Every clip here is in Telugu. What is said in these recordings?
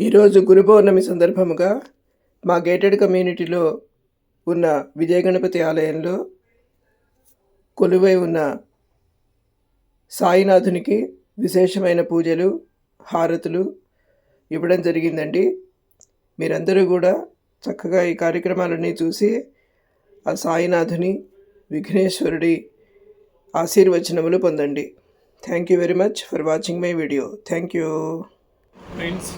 ఈరోజు గురు పౌర్ణమి సందర్భముగా మా గేటెడ్ కమ్యూనిటీలో ఉన్న విజయ గణపతి ఆలయంలో కొలువై ఉన్న సాయినాథునికి విశేషమైన పూజలు హారతులు ఇవ్వడం జరిగిందండి. మీరందరూ కూడా చక్కగా ఈ కార్యక్రమాలన్నీ చూసి ఆ సాయినాథుని విఘ్నేశ్వరుడి ఆశీర్వచనములు పొందండి. Thank you very much for watching my video. Thank you friends.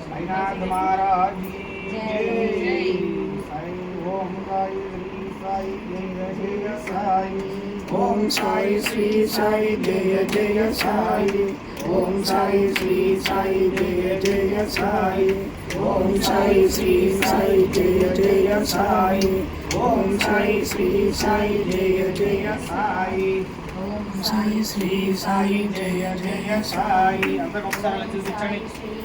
Sainath Maharaj जय। ओम साई श्री साई जय जय साई। ओम साई श्री साई जय जय साई। ओम साई श्री साई जय जय साई। ओम साई श्री साई जय जय साई। ओम साई श्री साई जय जय साई। ओम साई श्री साई जय जय साई। अंदर ఒకసారి చూపించండి.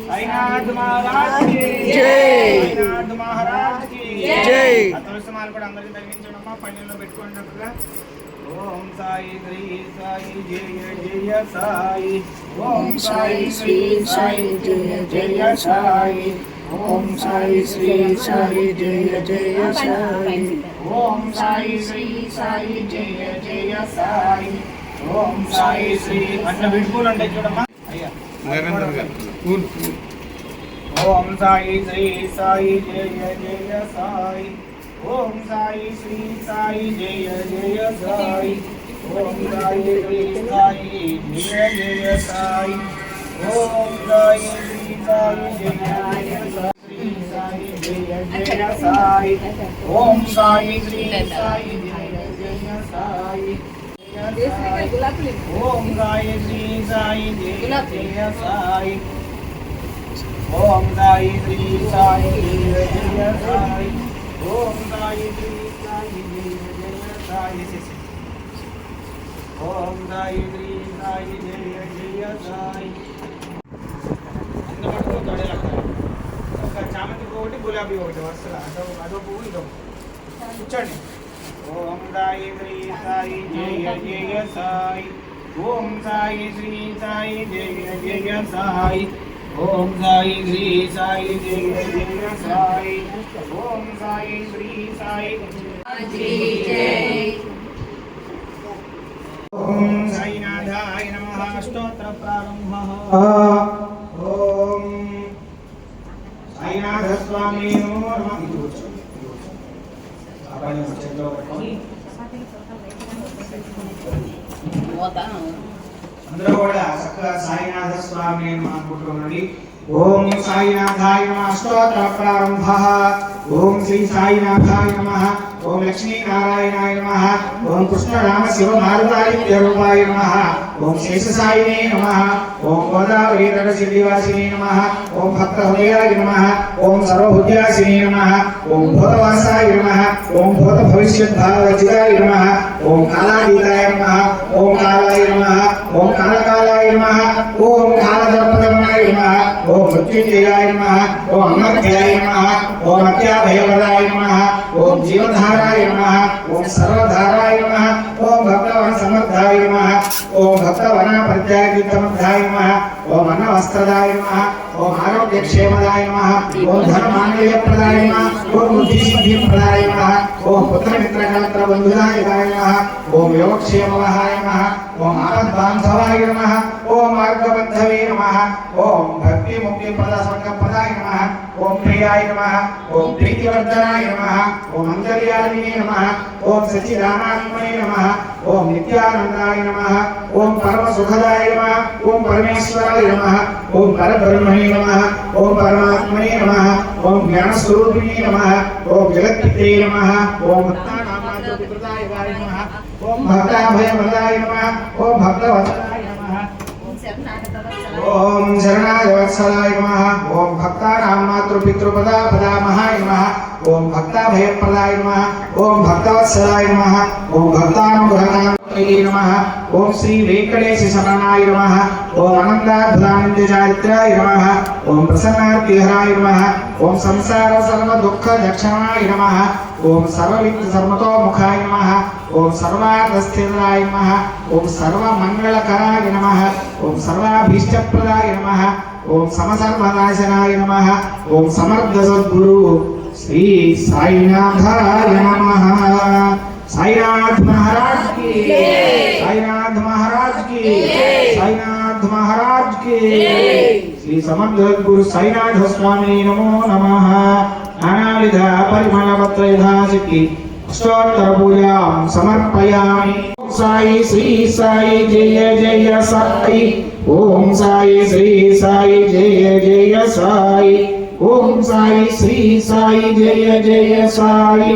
साईनाथ महाराज की जय। साईनाथ महाराज की जय। తులసిమాల కూడా అందరికి తగ్గించడమ్మా, పళ్ళెల్లో పెట్టుకున్నట్టుగా. ఓం సాయి శ్రీ సాయి జయ జయ సాయి. ओम साई श्री साई जय जय साई। ओम साई श्री साई जय जय साई। ఓం సాయి శ్రీ సాయి జయ జయ సాయి. ఓం సాయి శ్రీ అన్న విడుపులు అంటే చూడమ్మా అయ్యా. ఓం సాయి శ్రీ సాయి జయ జయ సాయి. ఓం సాయి శ్రీ సాయి జయ జయ సాయి. ఓం సాయి శ్రీ సాయి జయ జయ సాయి. ఓం సాయి శ్రీ సాయి జయ జయ సాయి. సాయి జయ జయ సాయి. ఓం సాయి శ్రీ సాయి జయ జయ సాయి. ఓం సాయి శ్రీ సాయి జయ జయ సాయి. ఓం సాయి శ్రీ సాయి జయ జయ సాయి. ఓం సాయి శ్రీ సాయి జయ జయ సాయి. ఓం సాయి శ్రీ సాయి జయ జయ సాయి. అందరూ తొడేలాగా ఒక చామంతి ఒకటి గులాబీ ఒకటి వస్తుంది. అదో పువ్వు ఇదో కూర్చోండి. ఓం సాయి శ్రీ సాయి జయ జయ సాయి. ఓం సాయి శ్రీ సాయి జయ జయ సాయి. ఓం సాయి శ్రీ సాయి జయ జయ సాయి. ఓం సాయి శ్రీ సాయి జయ. ఓం సాయినాథాయ నమః. స్తోత్ర ప్రారంభః. ఓం సాయినాథ స్వామి నమో నమః. అందరూ కూడా చక్కగా సాయినాథ స్వామి అని అనుకుంటున్నాండి. ఓం సాయినాథాయ నమః. స్తోత్ర ప్రారంభః. ఓం శ్రీ సాయినాథాయ నమః. ఓం లక్ష్మీ నారాయణాయ నమః. ఓం కృష్ణ రామ శివ మారుతాయ రూపాయ నమః. ఓం శేషసాయినే నమః. ఓం గోదావరి తట సిద్ధివాసినే నమః. ఓం భక్త హృదయాయ నమః. ఓం సర్వభుజాసినే నమః. ఓం భూతవాసాయ నమః. ఓం భూత భవిష్యత్ భావచిదాయ నమః. ఓం కాలాతీతాయ నమః. ఓం కాలాయ నమః. ఓం కాలకాలాయ నమః. ఓం కాలదర్పదమనాయ నమః. ఓం మృత్యుంజయాయ నమః. ఓం అమర్త్యాయ నమః. ఓం అత్యాభయవదాయ నమః. ఓం జీవధారాయ నమః. ఓం సర్వధారాయ నమః. ఓం భక్తవన సమర్థాయ నమః. ఓం భక్తవన ప్రత్యాగీతమర్థాయ నమః. ఓం అన్నవస్త్రదాయ నమః. ఓం ఆరోగ్యక్షేమదాయ నమః. ఓం ధనమాంగళ్యప్రదాయ నమః. ఓం బుద్ధిసిద్ధిప్రదాయ నమః. ఓం పుత్రమిత్రకళత్ర బంధుదాయకాయ నమః. ఓం యోగక్షేమవహాయ నమః. ఓం ఆపద్బాంధవాయ నమః. ఓం మార్గబద్ధవే నమః. ఓం భక్తి ముక్తి ప్రద స్వర్గప్రదాయ నమః. ఓం ప్రియాయ నమః. ఓం ప్రీతివర్ధనాయ నమః. ఓం అంతర్యామినే నమః. ఓం సచ్చిదానాత్మనే నమః. ఓం నిత్యానందాయ నమః. ఓం పరమసుఖదాయ నమః. ఓం పరమేశ్వరాయ నమః. ఓం పరబ్రహ్మణే నమః. ఓం పరమాత్మనే నమః. ఓం జ్ఞానస్వరూపిణే నమః. ఓం జగత్పితే నమః. ఓం భక్తానామాత్మపితృతాయ నమః. ఓం భక్తాభయవదాయ నమః. ఓం భక్తవత్సలాయ నమః. ఓం శరణాయ వత్సలాయ నమః. ఓం భక్తానాం మాతృపితృపదా పదామహాయ నమః. ఓం భక్తాభయప్రదాయ నమః. ఓం భక్తవత్సలాయ నమః. ఓం భక్తానుగ్రహాయ स्वामिये नमः ओम श्री वेंकटेश शरणाय नमः ओम अनंताद्भुतानंद चारित्राय नमः ओम प्रसन्नार्तिहराय नमः ओम संसार सर्व दुःख दक्षिणाय नमः ओम सर्वविघ्न सर्वतोमुखाय नमः ओम सर्वार्थस्थिराय नमः ओम सर्वमंगलकराय नमः ओम सर्वाभीष्टप्रदाय नमः ओम समसर्वनाशनाय नमः ओम समर्थ सद्गुरु श्री साईनाथाय नमः। साईनाथ महाराज की जय, साईनाथ महाराज की जय, साईनाथ महाराज की जय। श्री समर्थ गुरु साईनाथ स्वामी नमो नमः। नानाविध परिमलपत्रयथासिद्धि अष्टोत्तर पूजां समर्पयामि। साई श्री साई जय जय साई ओम साई श्री साई जय जय साई ओम साई श्री साई जय जय साई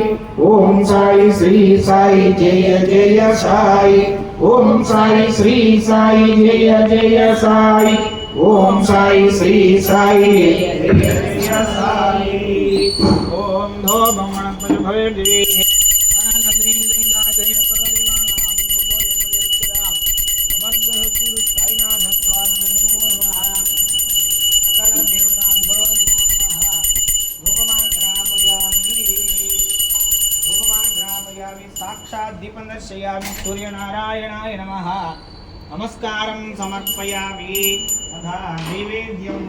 ओम साई श्री साई जय जय साई ओम साई श्री साई जय जय साई ओम साई श्री साई जय जय साई। ओम धो गणपति भवे देवी आनंदी जय परिमाणां भगो यमदेवता समर्थ गुरु साईनाथ स्वामी नमो नमः। सकल देवताभ्यो नमो नमः। धूपमां ग्रापयामि साक्षात् दीपं दर्शयामि सूर्यनारायणाय नमः। नमस्कारं समर्पयामि तथा नैवेद्यम्।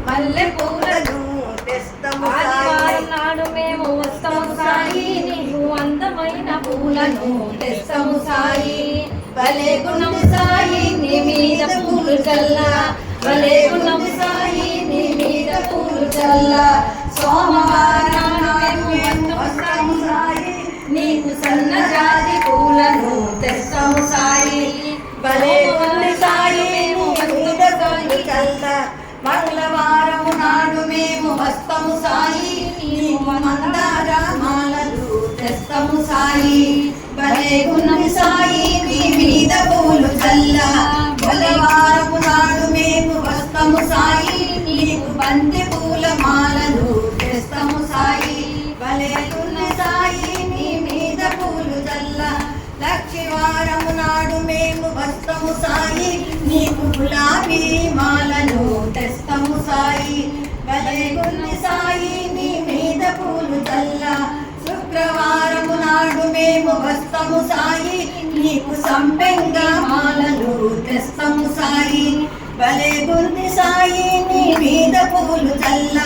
మల్లె పూలను తెస్తము ఆదివారం నాడు మేము వస్తాము సాయి నీకు అందమైన పూలను తెస్తము సాయి భలే గుణము సాయి నీ మీద పూలు చల్ల భలే గుణము సాయి నీ మీద పూలు చల్ల సోమవారం మేము వస్తాము సాయి నీకు సన్నజాతి పూలను తెస్తాము సాయి భలే గుణము సాయి మేము మీద పూలు చల్ల మంగళవారము నాడు మేము వస్తాము సాయి నీకు మందార మాలలు తెస్తాము సాయి భలే గుణము సాయి నీ మీద పూలు చల్ల మంగళవారము నాడు మేము వస్తాము సాయి నీకు బంతి పూల మాలలు తెస్తాము సాయి భలే గుణము నాడు మేము వస్తము సాయి, నీకు గులాబీ మాలను తెస్తము సాయి. భలే గుంది సాయి నీ మీద పూలు చల్ల, శుక్రవారము నాడు మేము వస్తము సాయి, నీకు సంపెంగ మాలలు తెస్తము సాయి. భలే గుంది సాయి నీ మీద పూలు చల్ల,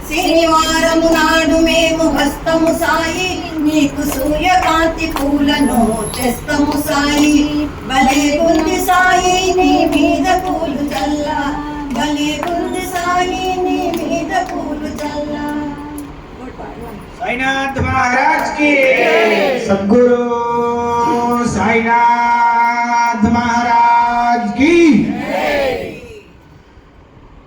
శనివారము నాడు మేము వస్తము సాయి, నీకు సూర్యకాంతి పూలను తెస్తము సాయి. భలే గుంది సాయి నీ మీద పూలు చల్ల, భలే గుంది సాయి నీ మీద పూలు చల్ల. సాయినాథ్ మహారాజ్ की सद्गुरु साईनाथ महाराज की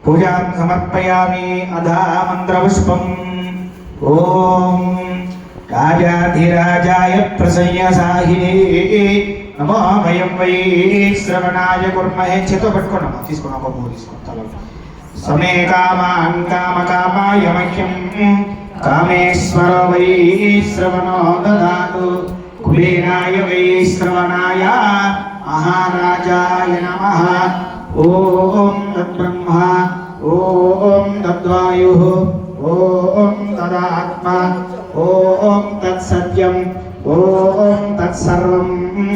पूजा समर्पयामि। अधा मंत्रपुष्पम् ओम राजाधिराजाय प्रसय्यसाहिने नमो वयं वै श्रवणाय कुर्महे। చేతో పట్టుకోండి తీసుకున్నా బాబు తీసుకుంటాను। समे कामान् कामकामाय मह्यं कामेश्वर वै श्रवणो ददातु। कुबेराय वै श्रवणाय महाराजाय नमः। ओम तद्ब्रह्मा ओम तद्वायुः ओम तदात्मा ओम तत्सत्यम् ओम तत्सर्वम्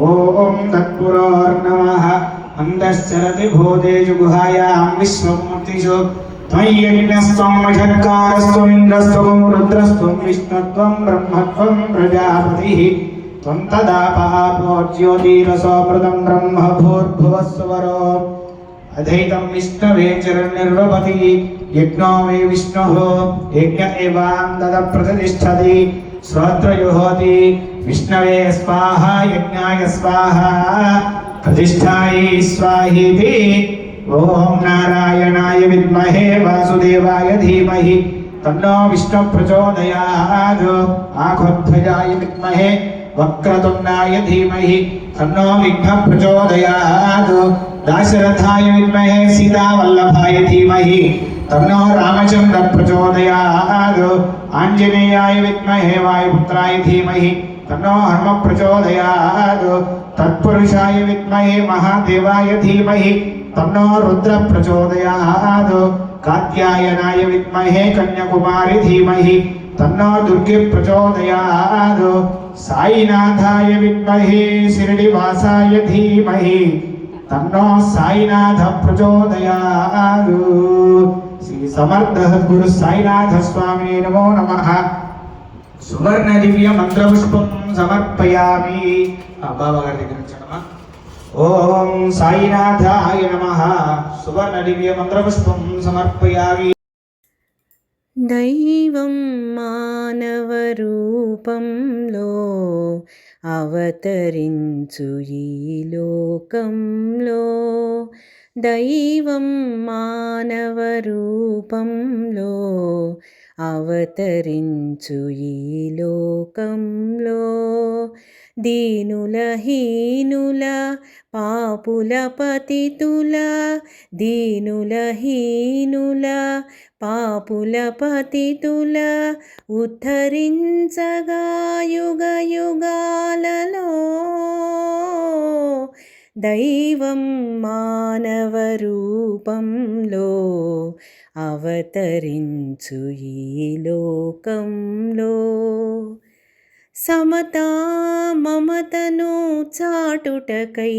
ओम तत्पुरोर्नमः। अन्तश्चरति भूतेषु गुहायां विश्वमूर्तिषु त्वय्यज्ञस्त्वं वषट्कारस्त्वम् इन्द्रस्त्वं रुद्रस्त्वं विष्णुत्वं ब्रह्मत्वं प्रजापतिः त्वं तदापो ज्योतिरसोऽमृतं ब्रह्म भूर्भुवस्सुवरो अधैतं विष्णवे चिरनिर्वपति। यज्ञो वै विष्णुः यज्ञ एवां तदप्रतिष्ठति। श्रोत्रजुहोति विष्णवे स्वाहा यज्ञाय स्वाहा प्रतिष्ठायै स्वाहेति। ओम नारायणाय विद्महे वासुदेवाय धीमहि तन्नो विष्णु प्रचोदयात्। आंखोध्वजाय विद्महे वक्रतुण्डाय धीमहि तन्नो विघ्न प्रचोदयात्। दाशरथाय विद्महे सीतावल्लभाय धीमहि तन्नो रामचन्द्र प्रचोदयात्। आञ्जनेयाय विद्महे वायुपुत्राय धीमहि तन्नो हनुम प्रचोदयात्। तत्पुरुषाय विद्महे महादेवाय धीमहि तन्नो रुद्र प्रचोदयात्। कात्यायनाय विद्महे कन्याकुमारी धीमहि तन्नो दुर्गे प्रचोदयात्। साईनाथाय विद्महे शिरडिवासाय धीमहि तन्नो साईनाथ प्रचोदयात्। श्री समर्थ सद्गुरु साईनाथ स्वामी नमो नमः। सुवर्ण दिव्य मंत्रपुष्पं समर्पयामि। बाबा गाరి దగ్గర ఉంచండమ్మా। ओम साईनाथाय नमः। सुवर्ण दिव्य मंत्रपुष्पं समर्पयामि। దైవం మానవ రూపంలో అవతరించు ఈ లోకంలో, దైవం మానవ రూపంలో అవతరించు ఈ లోకంలో, దీనుల హీనుల పాపుల పతితుల, దీనుల హీనుల పాపుల పతితుల ఉద్ధరించగా యుగ యుగాలలో, దైవం మానవ రూపంలో అవతరించు ఈ లోకంలో, సమతా మమతను చాటుటకై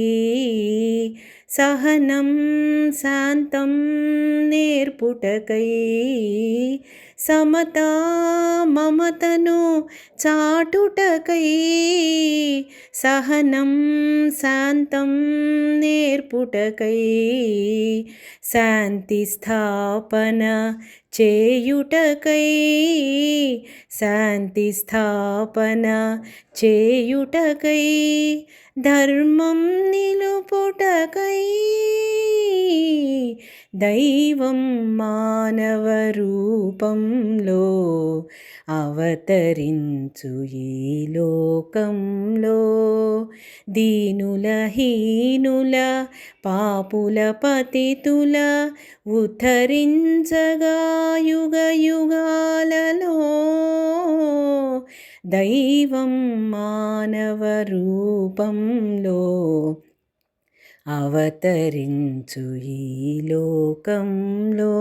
సహనం శాంతం నేర్పుటకై, సమతా మమతను చాటుటకై సహనం శాంతం నేర్పుటకై, శాంతి స్థాపన చేయుటకై, శాంతి స్థాపన చేయుటకై, ధర్మం నిలుపుటకై, దైవం మానవ రూపంలో అవతరించు ఈ లోకంలో, దీనుల హీనుల పాపుల పతితుల ఉద్ధరించగా యుగ యుగాలలో, దైవం మానవ రూపంలో అవతరించు ఈ లోకంలో.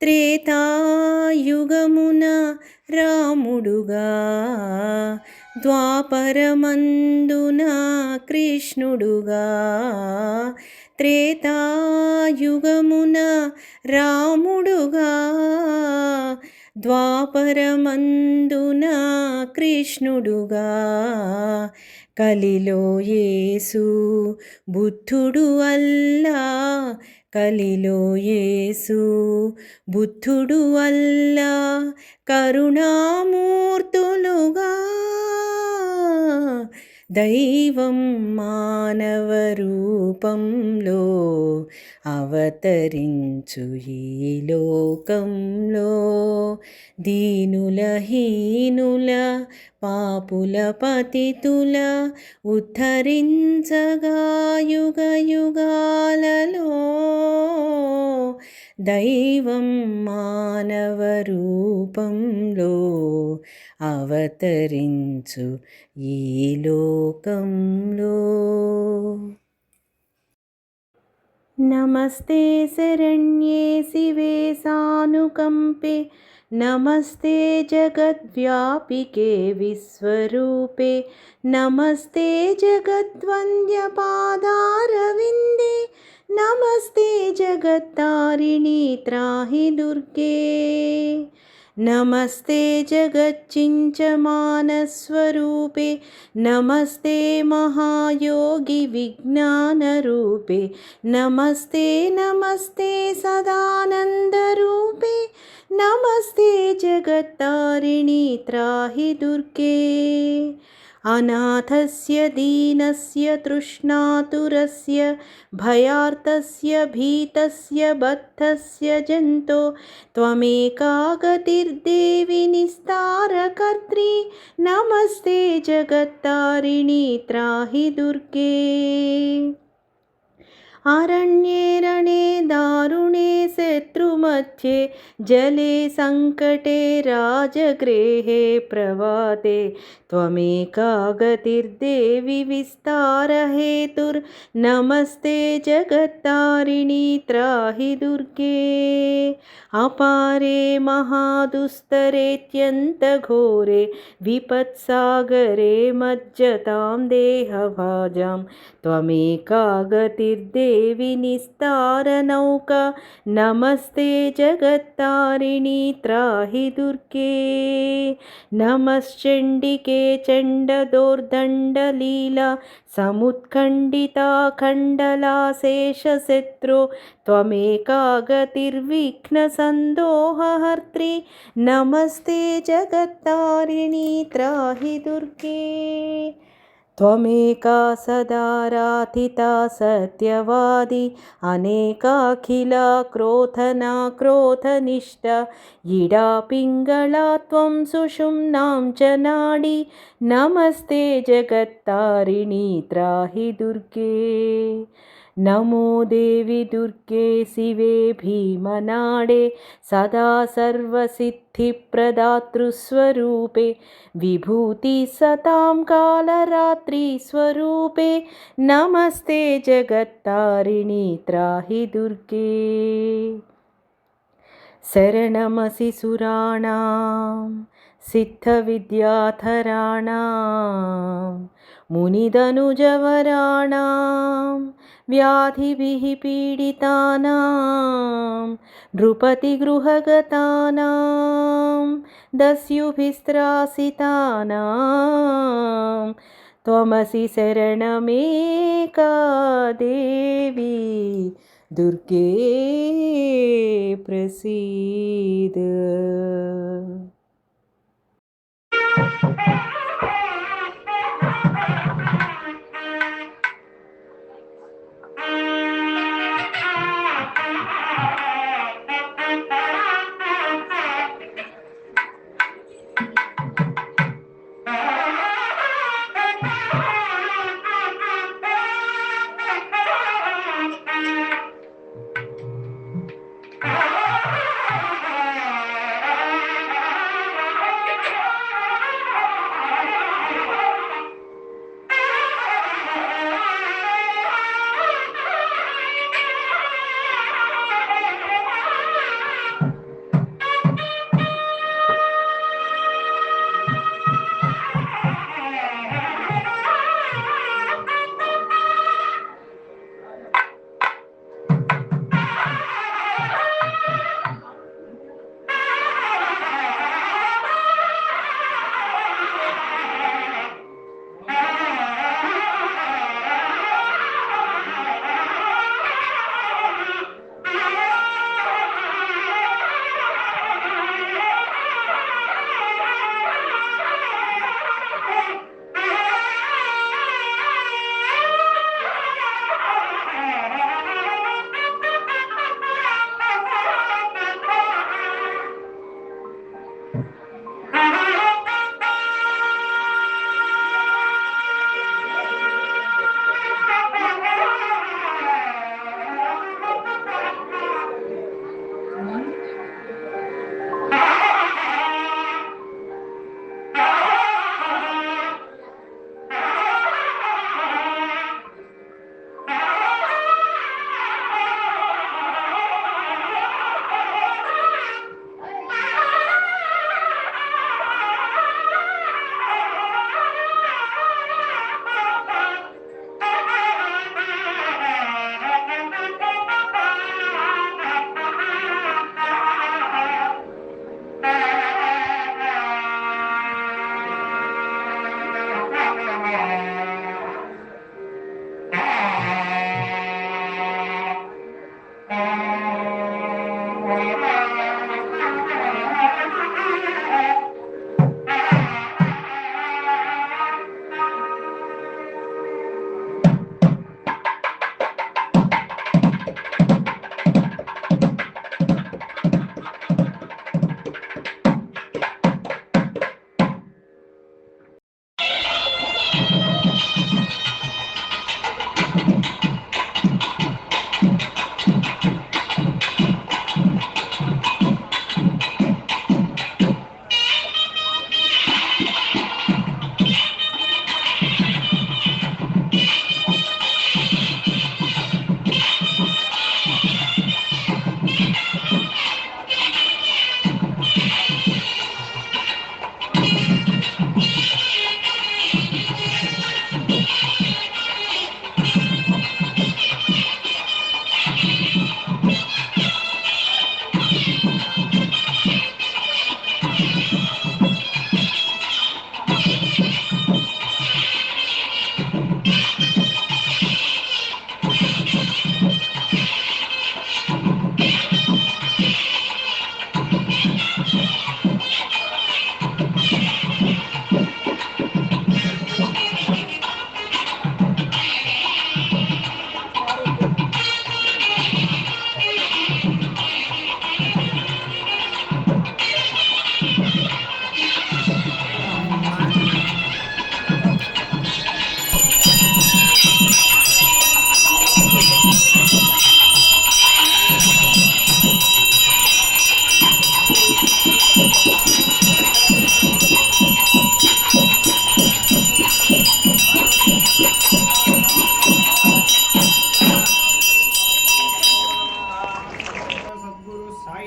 త్రేతాయుగమున రాముడుగా, ద్వాపరమందున కృష్ణుడుగా. త్రేతాయుగమున రాముడుగా, ద్వాపరమందున కృష్ణుడుగా. కలిలో యేసు బుద్ధుడు అల్లా, కలిలో యేసు బుద్ధుడు అల్లా కరుణామూర్తులుగా. దైవం మానవ రూపంలో అవతరించు ఈ లోకంలో. దీనుల హీనుల పాపుల పతితుల ఉద్ధరించగా యుగ యుగాలలో. దైవం మానవ రూపంలో అవతరించు ఈ లోకంలో. నమస్తే శరణ్యే శివే సానుకంపే, నమస్తే జగద్వ్యాపికే విశ్వరూపే. నమస్తే జగద్వంద్య పాదారవిందే, నమస్తే జగత్తారిణి త్రాహి దుర్గే. నమస్తే జగచ్చించమానస్వరూపే, నమస్తే మహాయోగి విజ్ఞానరూపే. నమస్తే నమస్తే సదానందరూపే, నమస్తే జగత్తారిణి త్రాహి దుర్గే. అనాథస్య దీనస్య తృష్ణాతురస్య, భయార్తస్య భీతస్య బద్ధస్య జంతో. త్వమేకా గతిర్దేవి నిస్తారకర్త్రీ, నమస్తే జగత్తారిణి త్రాహి దుర్గే. అరణ్యే రణే దారుణే శత్రుमध्ये, జలే సంకటే రాజగృహే ప్రవాతే. త్వమేకా గతిర్దేవి విస్తారహేతుర్నమస్తే జగత్తారిణి త్రాహి దుర్గే. అపారే మహాదుస్తరేత్యంతఘోరే, విపత్సాగరే మజ్జతాం దేహభాజాం. త్వమేకా గతిర్దేవి నిస్తారనౌకా, నమస్తే జగత్తారిణి త్రాహి దుర్గే. నమశ్చండికే చండదోర్దండలీలా, సముత్ఖండితా ఖండలాశేషశత్రో. త్వమేకా గతిర్విఘ్నసందోహహర్త్రీ, నమస్తే జగత్తారిణి త్రాహి దుర్గే. త్వమేకా సదారాధితా సత్యవాది, అనేకాఖిలా క్రోధనా క్రోధనిష్ఠా. ఇడా పింగళా త్వం సుషుమ్నాం చ నాడి, నమస్తే జగత్తారిణి త్రాహి దుర్గే. నమో దేవి దుర్గే శివే భీమనాడే, సదా సర్వసిద్ధిప్రదాతృస్వరూపే. విభూతి సతాం కాలరాత్రి స్వరూపే, నమస్తే జగత్తారిణి త్రాహి దుర్గే. శరణమసి సురాణాం సిద్ధవిద్యాధరాణాం, మునిదనుజవరాణాం వ్యాధిభిః పీడితానాం. నృపతిగృహగతానాం దస్యుభిస్త్రాసితానాం. త్వమసి శరణమేకా దేవి దుర్గే ప్రసీద.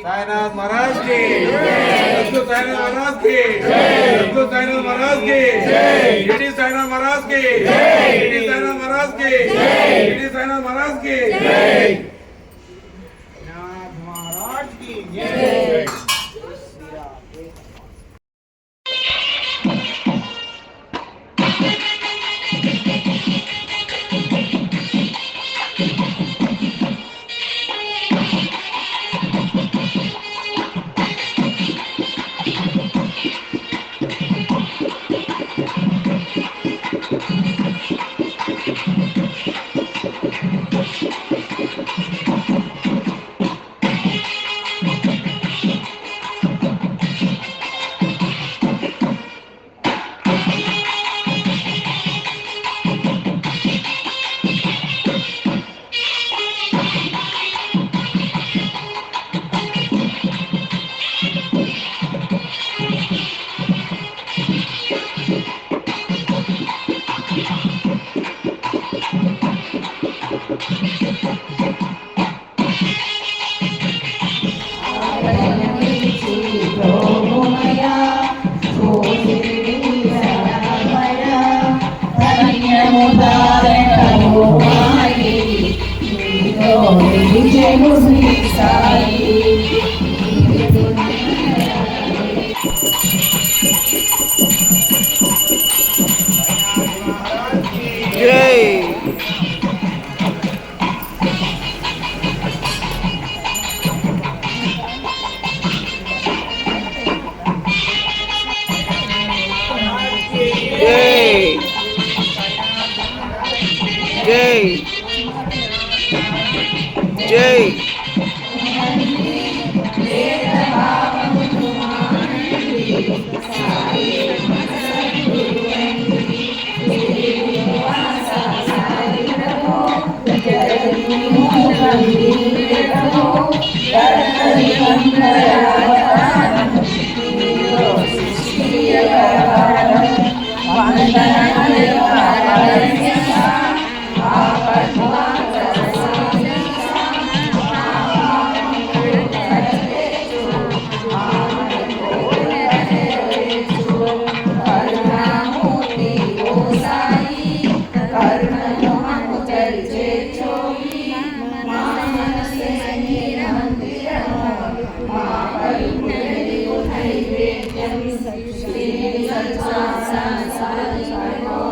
साईनाथ महाराज की सद्गुरु साईनाथ महाराज की सद्गुरु साईनाथ महाराज की शिरडी साईनाथ महाराज की शिरडी साईनाथ महाराज की शिरडी साईनाथ महाराज की नाथ महाराज की जय।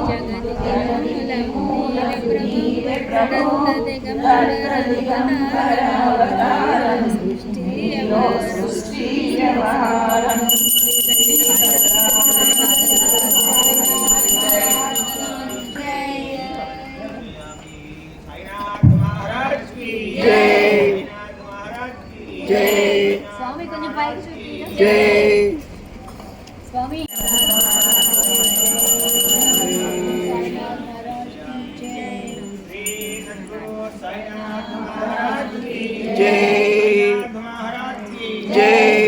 जगत నీవే ప్రభో దిగంబర అవతారం సృష్టి వ్యవహారం స్వామి కొంచెం పైకి చూపించు. జై స్వామి జై జై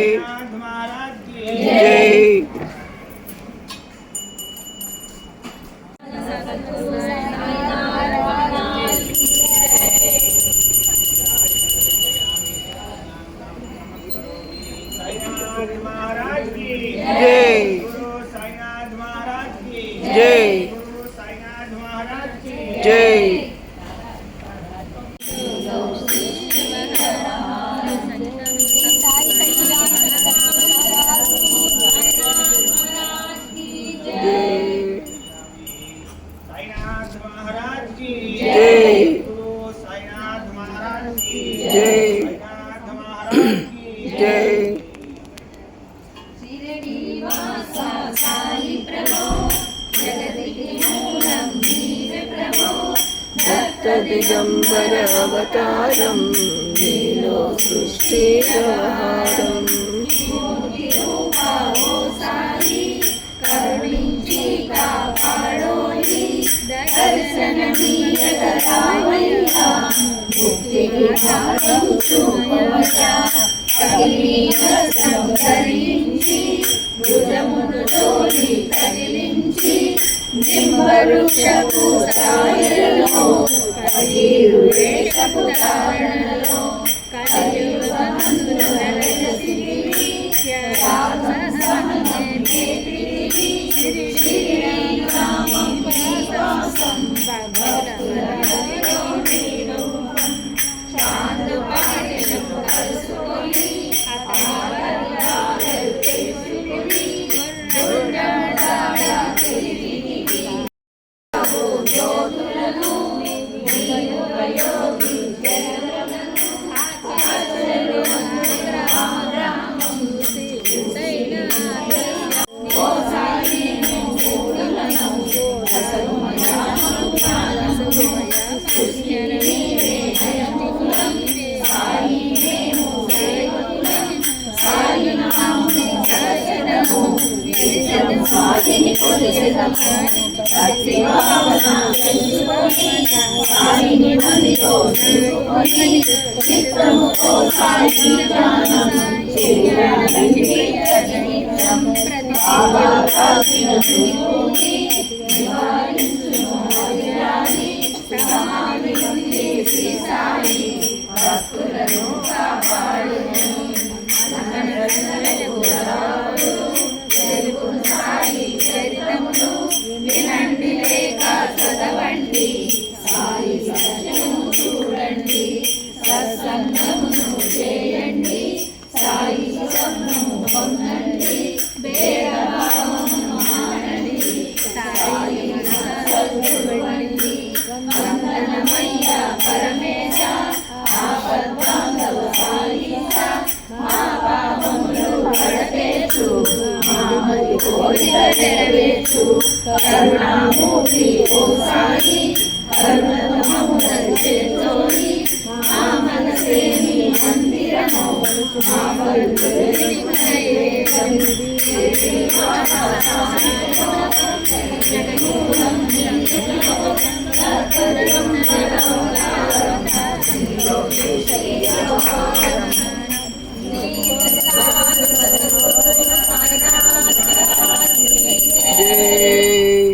జై జై జై దిగంబర అవతారం నీలో సృష్టి వ్యవహారం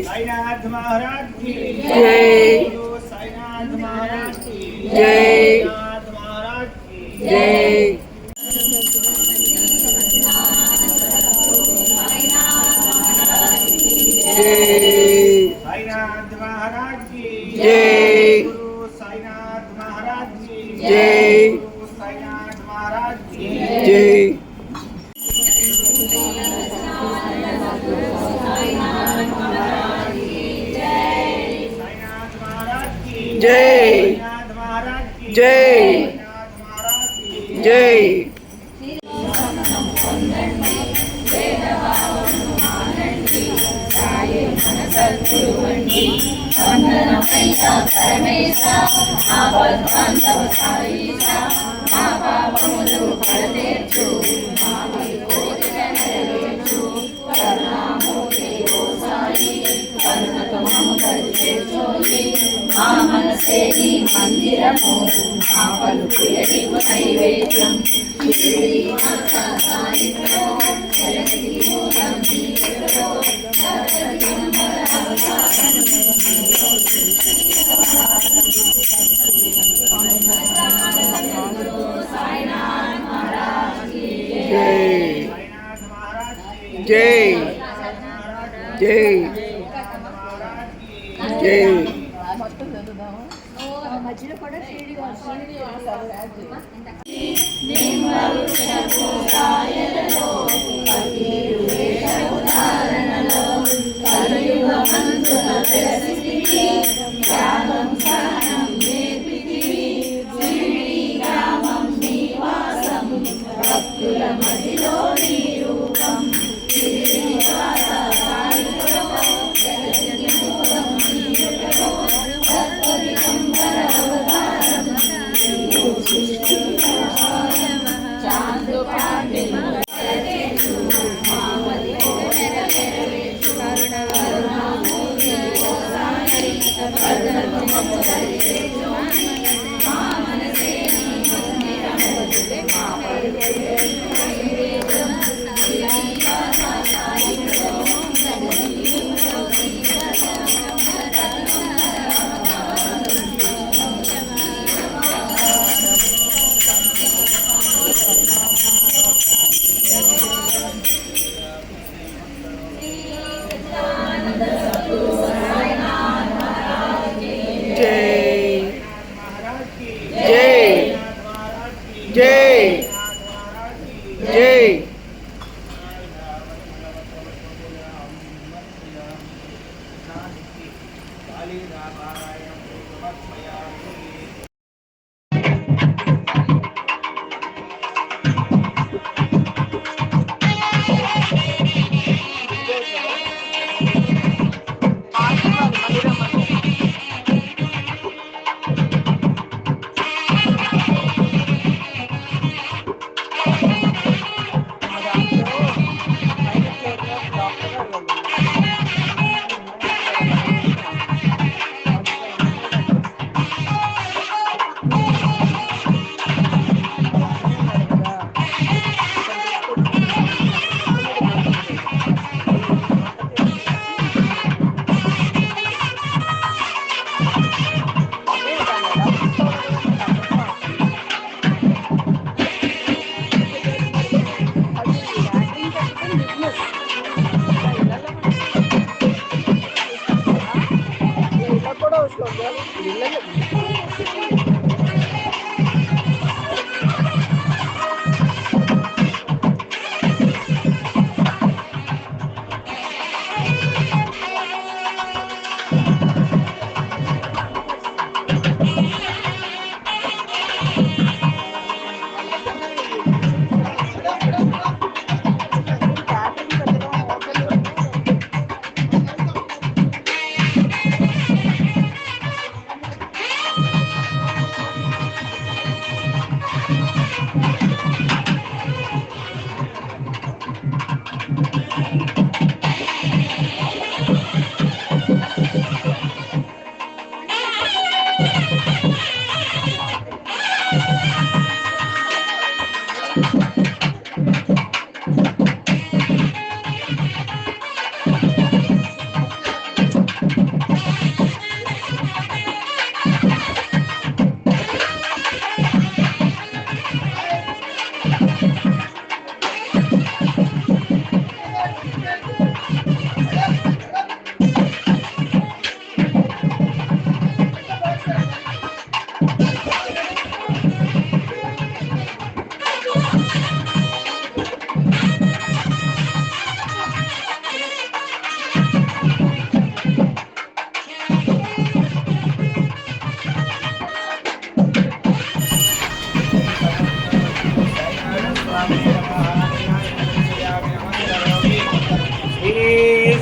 साईनाथ महाराज की जय साईनाथ महाराज की जय साईनाथ महाराज की जय जय साईनाथ महाराज की जय गुरु साईनाथ महाराज की जय गुरु साईनाथ महाराज की जय जय జై జై జై జై జై మధ్యలో కూడా జై జై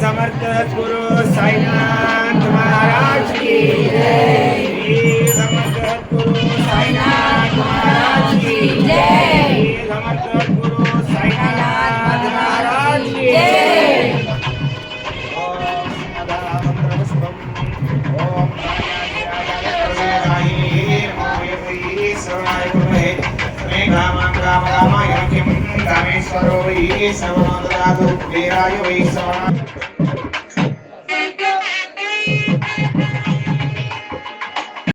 समर्थ गुरु साईनाथ महाराज की जय। श्री समर्थ गुरु साईनाथ महाराज की जय। श्री समर्थ गुरु साईनाथ महाराज की जय। ओम नमः मंत्रपुष्पम ओम कामेश्वरो वै सर्वं ददातु वीराय वै सर्वं